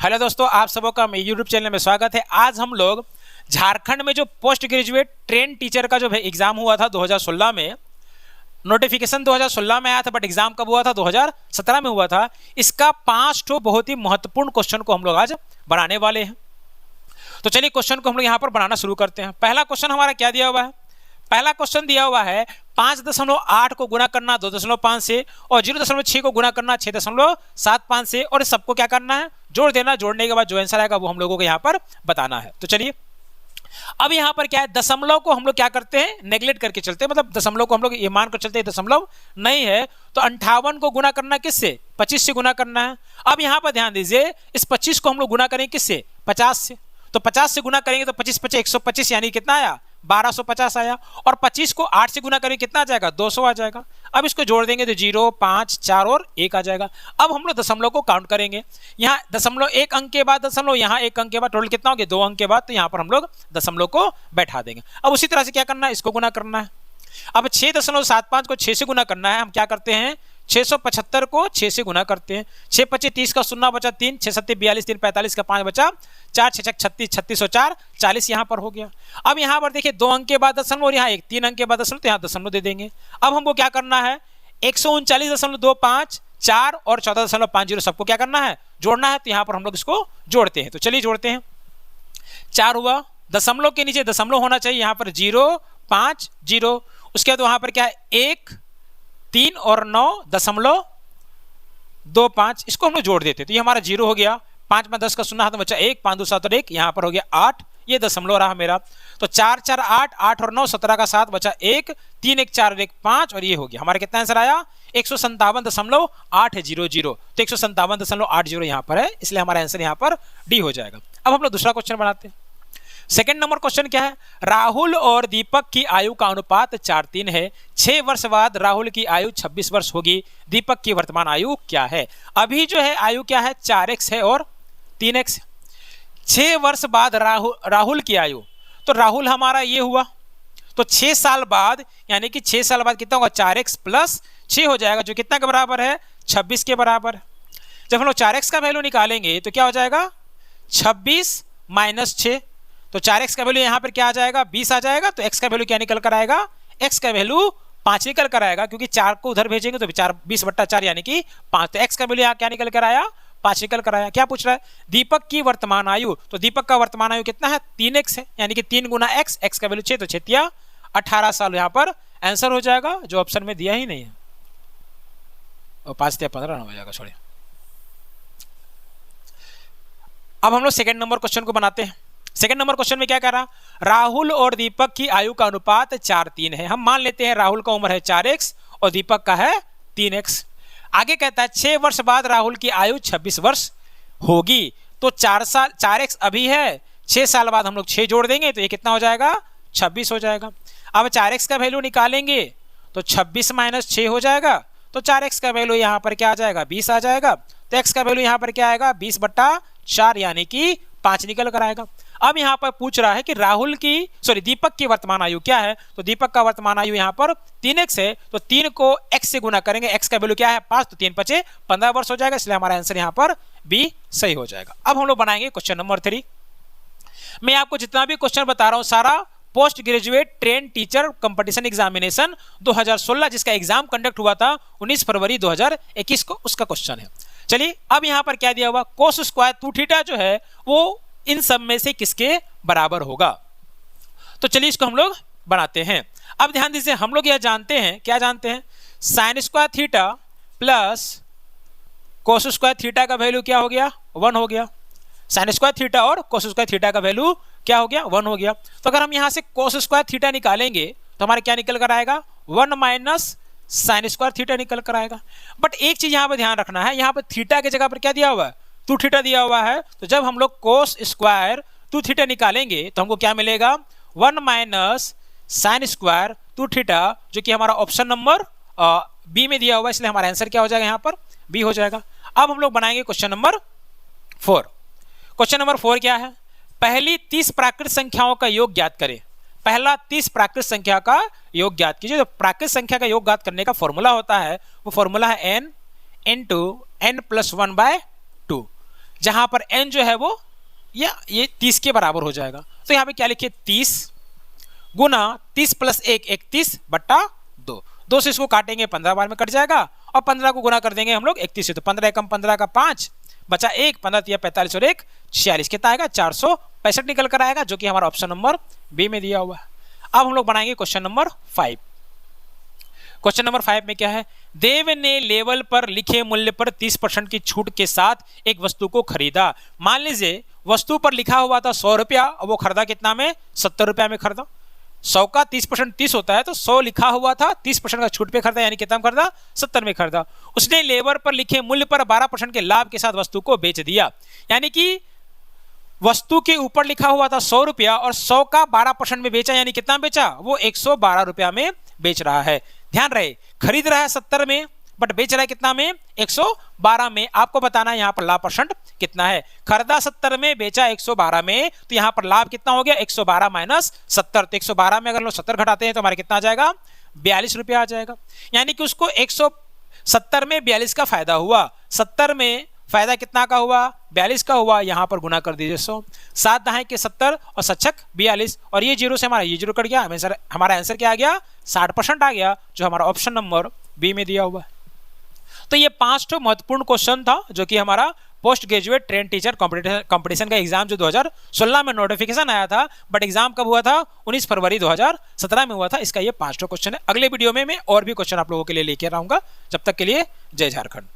Hello दोस्तों, आप सबों का मेरे यूट्यूब चैनल में स्वागत है। आज हम लोग झारखंड में जो पोस्ट ग्रेजुएट ट्रेन टीचर का जो एग्जाम हुआ था 2016 में, नोटिफिकेशन 2016 में आया था, बट एग्जाम कब हुआ था? 2017 में हुआ था। इसका 5 ठो बहुत ही महत्वपूर्ण क्वेश्चन को हम लोग आज बनाने वाले हैं। तो चलिए क्वेश्चन को हम लोग यहाँ पर बनाना शुरू करते हैं। पहला क्वेश्चन हमारा क्या दिया हुआ है? पहला क्वेश्चन दिया हुआ है 5.8 को गुना करना 2.5 से और 0.6 को गुना करना 6.75 से, और इस सबको क्या करना है? जोड़ देना। जोड़ने के बाद जो आंसर आएगा वो हम लोगों को यहाँ पर बताना है। तो चलिए, अब यहाँ पर क्या है, दशमलव को हम लोग क्या करते हैं? नेग्लेक्ट करके चलते हैं, मतलब दशमलव को हम लोग ये मान कर चलते हैं दशमलव नहीं है। तो 58 को गुना करना किससे? 25 से गुना करना है। अब यहाँ पर ध्यान दीजिए, इस 25 को हम लोग गुना करेंगे किससे? 50 से। तो 50 से गुना करेंगे तो 25 25 125, यानी कितना आया? 1250 आया। और 25 को 8 से गुना करेंगे कितना आ जाएगा? 200 आ जाएगा। अब इसको जोड़ देंगे तो 0 5 4 और 1 आ जाएगा। अब हम लोग दशमलव को काउंट करेंगे। यहाँ दशमलव एक अंक के बाद दशमलव, यहाँ एक अंक के बाद, टोटल कितना हो गया? 2 अंक के बाद। तो यहाँ पर हम लोग दशमलव को बैठा देंगे। अब उसी तरह से क्या करना है? इसको गुना करना है। अब 6.75 को 6 से गुना करना है। हम क्या करते हैं? 675 को 6 से गुना करते हैं। 6 25 30 का 0 बचा 3, 6 7 42, 3 45 का 5 बचा 4, 6 6 36, 36 और 4 40 यहाँ पर हो गया। अब यहाँ पर देखिए 2 अंक के बाद दशमलव और यहाँ 3 अंक के बाद दशमलव, तो यहाँ दशमलव दे देंगे। अब हमको क्या करना है? 139.25 4 और 14.50 सबको क्या करना है? जोड़ना है। तो यहाँ पर हम लोग इसको जोड़ते हैं। तो चलिए जोड़ते हैं। 4 हुआ, दशमलव के नीचे दशमलव होना चाहिए, यहाँ पर 0 5 0। उसके बाद वहाँ पर क्या है? 1 3 और 9.25, इसको हम लोग जोड़ देते। तो ये हमारा 0 हो गया। 5 में 10 का 0 हाथ में बचा 1, 5 2 7 और 1, यहाँ पर हो गया 8। ये दशमलव रहा मेरा। तो 4 4 8, 8 और 9 17 का 7 बचा 1, 3 1 4 और 1 5, और ये हो गया हमारा कितना आंसर आया? 157.800। तो 157.80 यहाँ पर है, इसलिए हमारा आंसर यहाँ पर डी हो जाएगा। अब हम लोग दूसरा क्वेश्चन बनाते हैं। सेकंड नंबर क्वेश्चन क्या है? राहुल और दीपक की आयु का अनुपात 4:3 है। 6 वर्ष बाद राहुल की आयु 26 वर्ष होगी। दीपक की वर्तमान आयु क्या है? अभी जो है आयु क्या है? 4x है और 3x। 6 वर्ष बाद राहुल की आयु, तो राहुल हमारा ये हुआ। तो 6 साल बाद, यानी कि 6 साल बाद कितना होगा? 4x प्लस 6 हो जाएगा, जो कितना के बराबर है? 26 के बराबर। जब हम लोग 4x का वैल्यू निकालेंगे तो क्या हो जाएगा? 26 माइनस 6। तो 4x का वैल्यू यहाँ पर क्या आ जाएगा? 20 आ जाएगा। तो x का वैल्यू क्या निकल कर आएगा? x का वैल्यू 5 निकल कर आएगा, क्योंकि 4 को उधर भेजेंगे तो 20/4 यानी कि 5। तो x का वैल्यू यहाँ क्या निकल कर आया? 5 निकल कर आया। क्या पूछ रहा है? दीपक की वर्तमान आयु, तो दीपक का वर्तमान आयु कितना है? 3x है, यानी कि 3 गुना x, x का वैल्यू 6, तो 6 18 साल यहाँ पर आंसर हो जाएगा, जो ऑप्शन में दिया ही नहीं है। और 5 15 हो जाएगा, छोड़िए। अब हम लोग सेकंड नंबर क्वेश्चन को बनाते हैं। सेकंड नंबर क्वेश्चन में क्या कह रहा? राहुल और दीपक की आयु का अनुपात 4:3 है। हम मान लेते हैं राहुल का उम्र है 4x और दीपक का है 3x। आगे कहता है 6 वर्ष बाद राहुल की आयु 26 वर्ष होगी। तो 4x अभी है, 6 साल बाद हम लोग 6 जोड़ देंगे तो ये कितना हो जाएगा? 26 हो जाएगा। अब 4x का वैल्यू निकालेंगे तो 26 माइनस 6 हो जाएगा। तो 4x का वैल्यू यहाँ पर क्या आ जाएगा? 20 आ जाएगा। तो x का वैल्यू यहाँ पर क्या आएगा? 20/4, यानी कि 5 निकल कर आएगा। अब यहाँ पर पूछ रहा है कि दीपक की वर्तमान आयु क्या है? तो दीपक का वर्तमान आयु यहाँ पर 3x है। तो 3 को x से गुना करेंगे, x का वैल्यू क्या है? 5, तो 3 5 15 वर्ष हो जाएगा, इसलिए हमारा आंसर यहाँ पर बी सही हो जाएगा। अब हम लोग बनाएंगे क्वेश्चन नंबर 3। मैं आपको जितना भी क्वेश्चन बता रहा हूँ सारा post graduate train teacher competition examination 2016, जिसका एग्जाम कंडक्ट हुआ था 19 फरवरी 2021 को, उसका क्वेश्चन है। चलिए, अब यहाँ पर क्या दिया हुआ? कोस स्क्वायर 2θ जो है वो इन सब में से किसके बराबर होगा? तो चलिए इसको हम लोग बनाते हैं। अब ध्यान दीजिए, हम लोग यह जानते हैं, क्या जानते हैं? Sine square theta plus cos square theta का वैल्यू क्या हो गया? 1 हो गया। साइन स्क्वायर थीटा और कोस स्क्वायर थीटा का वैल्यू क्या हो गया? 1 हो गया। तो अगर हम यहाँ से कोस स्क्वायर थीटा निकालेंगे तो हमारा क्या निकल कर आएगा? 1 माइनस साइन स्क्वायर थीटा निकल कर आएगा। बट एक चीज यहाँ पर ध्यान रखना है, यहाँ पर थीटा की जगह पर क्या दिया हुआ है? 2θ दिया हुआ है। तो जब हम लोग कोस स्क्वायर 2θ निकालेंगे तो हमको क्या मिलेगा? 1 माइनस साइन स्क्वायर 2θ, जो कि हमारा ऑप्शन नंबर बी में दिया हुआ है, इसलिए हमारा आंसर क्या हो जाएगा? यहाँ पर बी हो जाएगा। अब हम लोग बनाएंगे क्वेश्चन नंबर 4। क्वेश्चन नंबर 4 क्या है? पहली 30 प्राकृत संख्याओं का योग ज्ञात करें। पहला 30 प्राकृत संख्या का योग ज्ञात कीजिए। जो प्राकृत संख्या का योग ज्ञात करने का फॉर्मूला होता है वो फॉर्मूला है n × n + 1/2। जहां पर n जो है वो ये 30 के बराबर हो जाएगा। तो यहाँ पे क्या लिखिए 30 गुना 30 प्लस 1 31/2। 2 से इसको काटेंगे 15 बार में कट जाएगा और 15 को गुना कर देंगे हम लोग 31 से, तो 15 एकम 15 का 5 बचा 1, 15 तिया 45 और 1 46, कितना आएगा 465 निकल कर आएगा, जो कि हमारा ऑप्शन नंबर बी में दिया हुआ है। अब हम लोग बनाएंगे क्वेश्चन नंबर 5। क्वेश्चन नंबर 5 में क्या है, देव ने लेवल पर लिखे मूल्य पर 30% की छूट के साथ एक वस्तु को खरीदा। मान लीजिए वस्तु पर लिखा हुआ था 100 रुपया और वो खरीदा कितना में, 70 रुपया में खरीदा। 100 का 30% 30 होता है, तो 100 लिखा हुआ था, 30% का छूट पे खरीदा, यानी कितना में खरीदा, 70 में खरीदा। उसने लेबर पर लिखे मूल्य पर 12% के लाभ के साथ वस्तु को बेच दिया। यानी कि वस्तु के ऊपर लिखा हुआ था 100 रुपया और 100 का 12% में बेचा, यानी कितना बेचा, वो 112 रुपया में बेच रहा है। ध्यान रहे, खरीद रहा है 70 में बट बेच रहा है कितना में, 112 में। आपको बताना है यहाँ पर लाभ परसेंट कितना है। खरीदा 70 में, बेचा 112 में, तो यहाँ पर लाभ कितना हो गया, 112 माइनस 70। तो 112 में अगर लोग 70 घटाते हैं तो हमारे कितना आ जाएगा, 42 रुपया आ जाएगा। यानी कि उसको 170 में 42 का फायदा हुआ। 70 में फायदा कितना का हुआ, 42 का हुआ। यहाँ पर गुना कर दीजिए 100, 7 दहाई के 70 और 7 42, और ये जीरो से हमारा ये जीरो कट गया। हमारा आंसर क्या आ गया, 60% आ गया, जो हमारा ऑप्शन नंबर बी में दिया हुआ है। तो ये 5 महत्वपूर्ण क्वेश्चन था, जो कि हमारा post graduate train teacher competition का एग्जाम जो 2016 में नोटिफिकेशन आया था, बट एग्जाम कब हुआ था, 19 फरवरी 2017 में हुआ था। इसका ये 5 क्वेश्चन है। अगले वीडियो में मैं और भी क्वेश्चन आप लोगों के लिए लेकर आऊंगा। जब तक के लिए जय झारखंड।